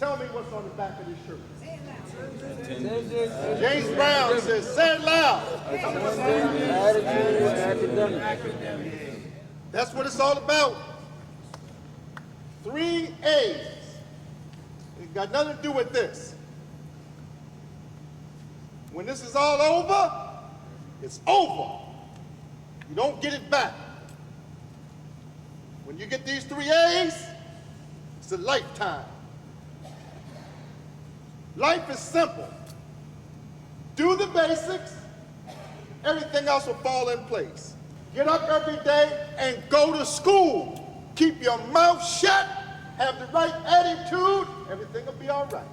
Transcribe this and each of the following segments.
Tell me what's on the back of this shirt. James Brown says, say it loud. That's what it's all about. 3 A's. It got nothing to do with this. When this is all over, it's over. You don't get it back. When you get these 3 A's, it's a lifetime. Life is simple. Do the basics, everything else will fall in place. Get up every day and go to school. Keep your mouth shut, have the right attitude, everything will be all right.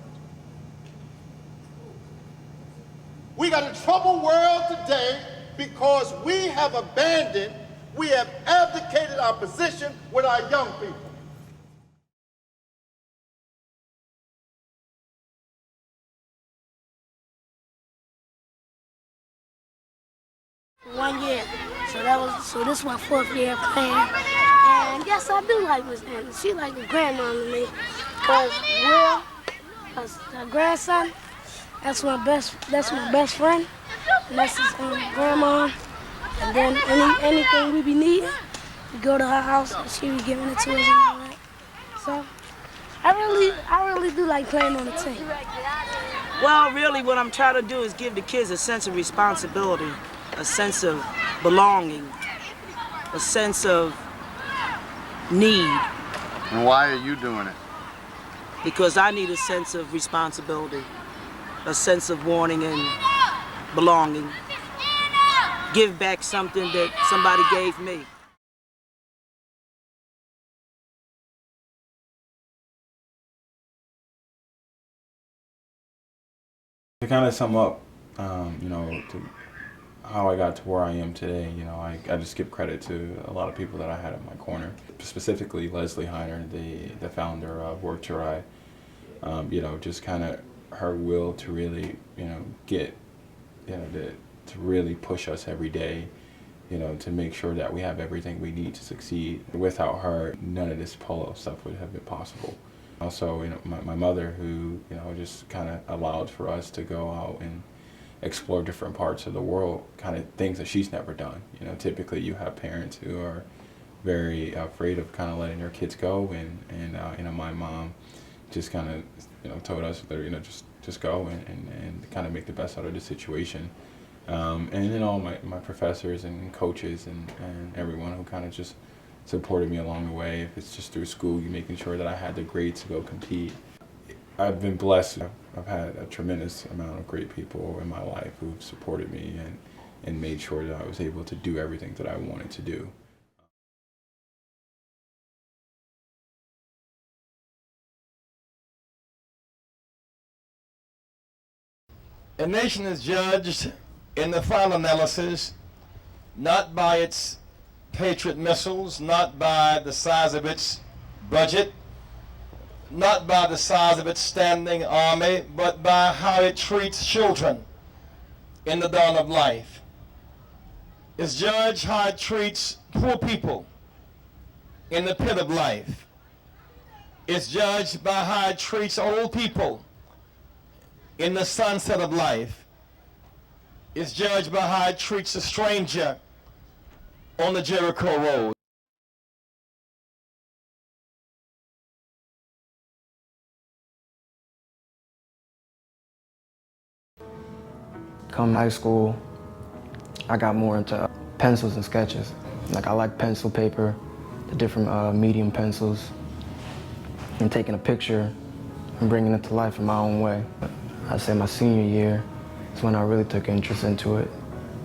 We got a troubled world today because we have abdicated our position with our young people. One year, so this is my 4th year playing, and yes, I do like Miss Anna. She like a grandma to me, cause Will, her grandson, that's my best friend, and that's his grandma. And then anything we be needing, we go to her house and she be giving it to us and all that. So I really do like playing on the team. Well, really, what I'm trying to do is give the kids a sense of responsibility, a sense of belonging, a sense of need. And why are you doing it? Because I need a sense of responsibility, a sense of wanting and belonging. Give back something that somebody gave me. To kind of sum up, how I got to where I am today, I just give credit to a lot of people that I had in my corner. Specifically, Leslie Heiner, the founder of Work to Ride. Just kind of her will to really, to really push us every day, to make sure that we have everything we need to succeed. Without her, none of this polo stuff would have been possible. Also, my mother, who, just kind of allowed for us to go out and explore different parts of the world, kind of things that she's never done. Typically you have parents who are very afraid of kind of letting their kids go, and my mom just kind of, told us that, just go and kind of make the best out of the situation. And then all my professors and coaches and everyone who kind of just supported me along the way. If it's just through school, you making sure that I had the grades to go compete. I've been blessed. I've had a tremendous amount of great people in my life who've supported me and made sure that I was able to do everything that I wanted to do. A nation is judged in the final analysis not by its Patriot missiles, not by the size of its budget, not by the size of its standing army, but by how it treats children in the dawn of life. It's judged how it treats poor people in the pit of life. It's judged by how it treats old people in the sunset of life. It's judged by how it treats a stranger on the Jericho Road. Come high school, I got more into pencils and sketches. Like I like pencil paper, the different medium pencils, and taking a picture and bringing it to life in my own way. I'd say my senior year is when I really took interest into it.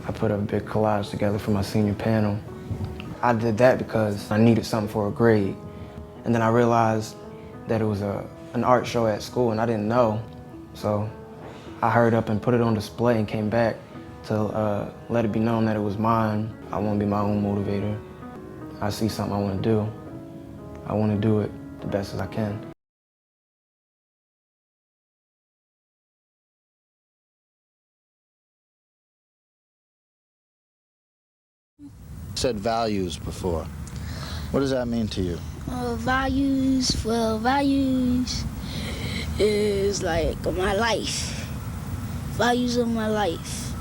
I put a big collage together for my senior panel. I did that because I needed something for a grade. And then I realized that it was an art show at school and I didn't know. So I hurried up and put it on display and came back to let it be known that it was mine. I want to be my own motivator. I see something I want to do. I want to do it the best as I can. Said values before. What does that mean to you? Values is like my life, values of my life.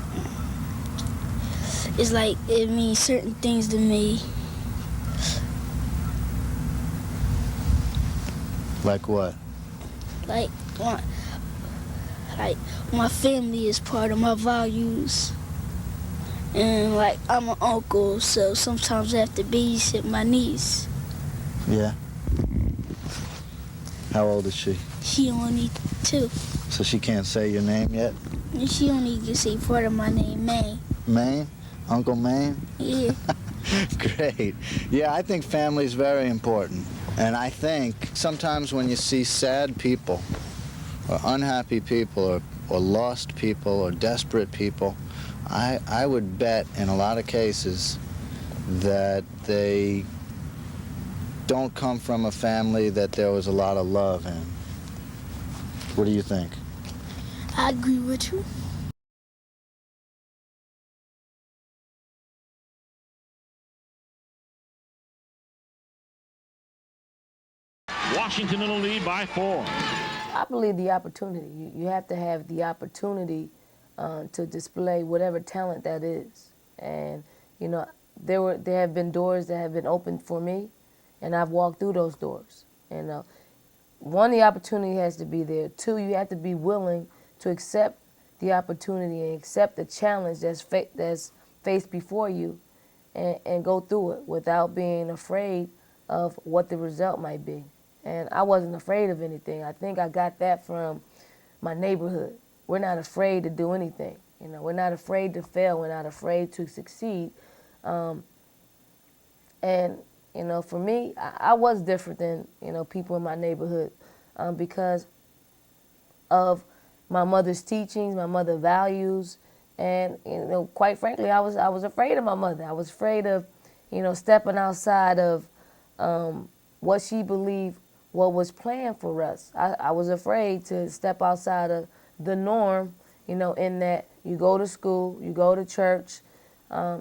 It's like it means certain things to me. Like what? Like my family is part of my values. And like I'm an uncle, so sometimes I have to babysit my niece. Yeah. How old is she? She only 2. So she can't say your name yet? And she only can say part of my name, May. Maine? Uncle Maine? Yeah. Great. Yeah, I think family is very important. And I think sometimes when you see sad people or unhappy people or lost people or desperate people, I would bet in a lot of cases that they don't come from a family that there was a lot of love in. What do you think? I agree with you. Washington in the lead by 4. I believe the opportunity. You have to have the opportunity to display whatever talent that is. And, you know, there have been doors that have been opened for me, and I've walked through those doors. And one, the opportunity has to be there. 2, you have to be willing to accept the opportunity and accept the challenge that's faced before you and go through it without being afraid of what the result might be. And I wasn't afraid of anything. I think I got that from my neighborhood. We're not afraid to do anything. You know, we're not afraid to fail. We're not afraid to succeed. And, you know, for me, I was different than, you know, people in my neighborhood because of my mother's teachings, my mother's values. And, you know, quite frankly, I was afraid of my mother. I was afraid of, you know, stepping outside of what she believed what was planned for us. I was afraid to step outside of the norm, you know, in that you go to school, you go to church,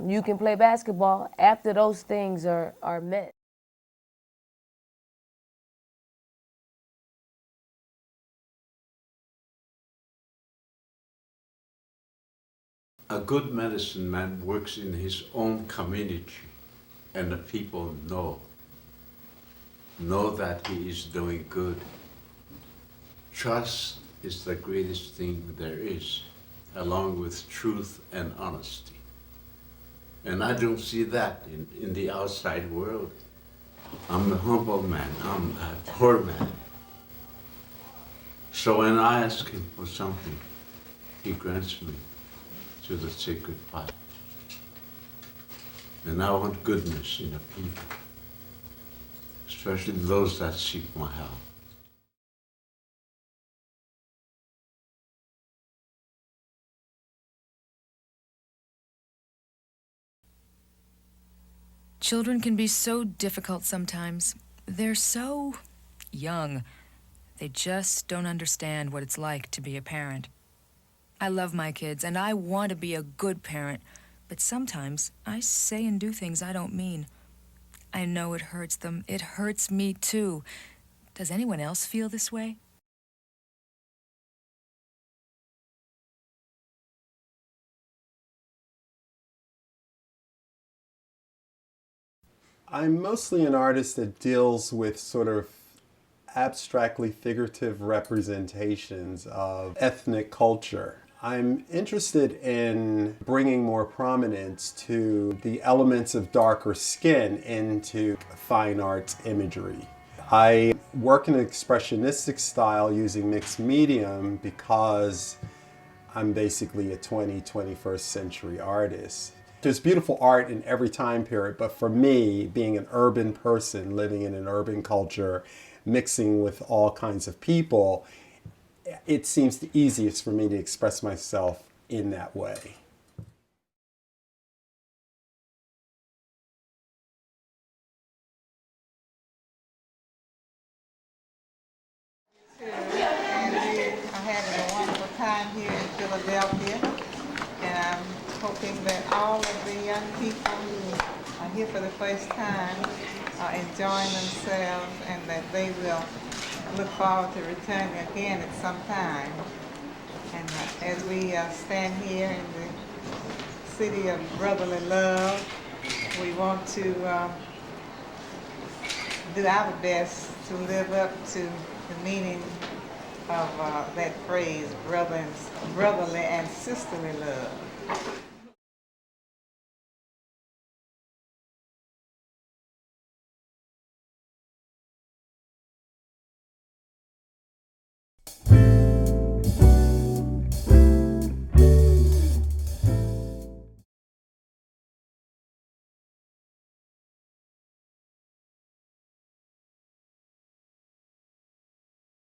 you can play basketball after those things are met. A good medicine man works in his own community, and the people know that he is doing good. Trust is the greatest thing there is, along with truth and honesty. And I don't see that in the outside world. I'm a humble man, I'm a poor man. So when I ask him for something, he grants me to the sacred pot. And I want goodness in the people, especially those that seek my help. Children can be so difficult sometimes. They're so young. They just don't understand what it's like to be a parent. I love my kids, and I want to be a good parent, but sometimes I say and do things I don't mean. I know it hurts them. It hurts me too. Does anyone else feel this way? I'm mostly an artist that deals with sort of abstractly figurative representations of ethnic culture. I'm interested in bringing more prominence to the elements of darker skin into fine arts imagery. I work in an expressionistic style using mixed medium because I'm basically a 21st century artist. There's beautiful art in every time period, but for me, being an urban person, living in an urban culture, mixing with all kinds of people, it seems the easiest for me to express myself in that way. I'm having a wonderful time here in Philadelphia, and I'm hoping that all of the young people who are here for the first time are enjoying themselves and that they will look forward to returning again at some time. And as we stand here in the city of brotherly love, we want to do our best to live up to the meaning of that phrase, brotherly and sisterly love.